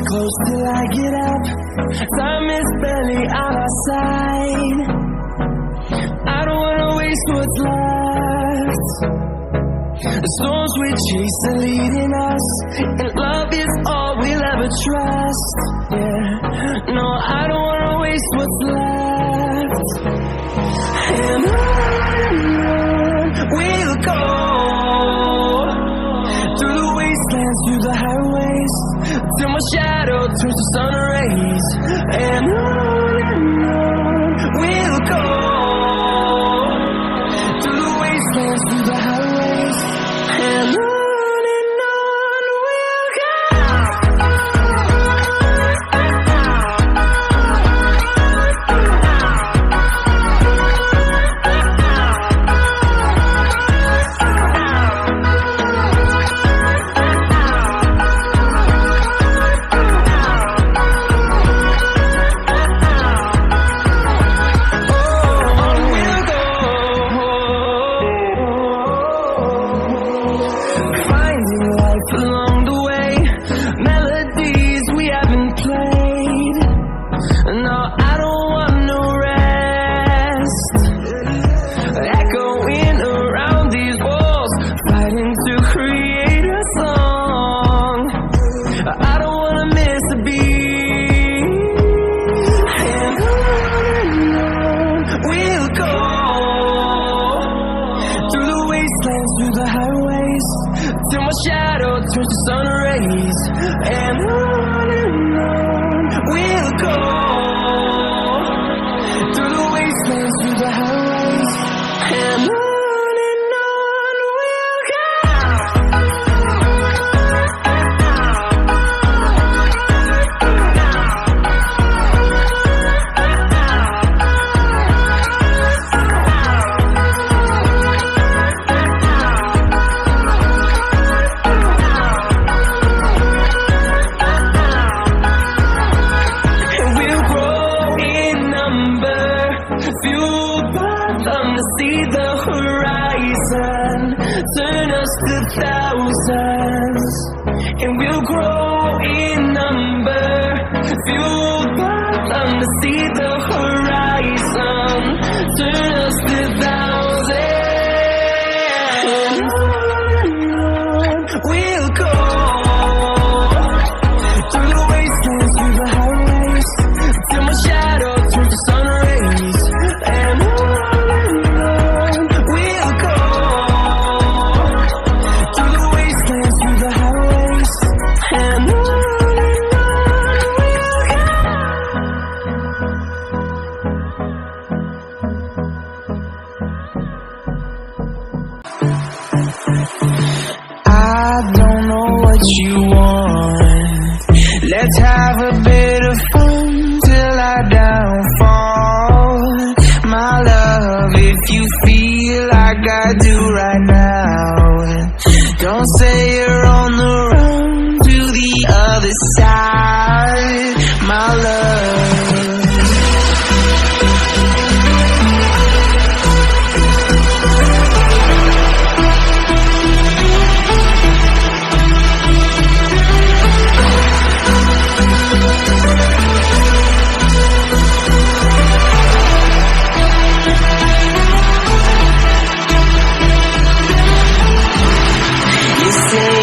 close till I get up. Time is barely on our side. I don't wanna waste what's left. The storms we chase are leading us, and love is all we'll ever trust. Yeah, no, I don't wanna waste what's left. And on we'll go, through the wastelands, through the highways, till my shadow turns to sun rays. And on we'll go, through the wastelands, through the highways, and on we'll go. Along the way, melodies we haven't played. No, I don't want no rest. Echoing around these walls, fighting to create a song. I don't wanna miss a beat. And on we'll go, through the wastelands, through the highways, till my shadow turns to sun rays. And on we'll go, through the wastelands, through the highways, and on we'll go. Fueled by them to see the horizon, turn us to thousands, and we'll grow in number. Fueled by them to see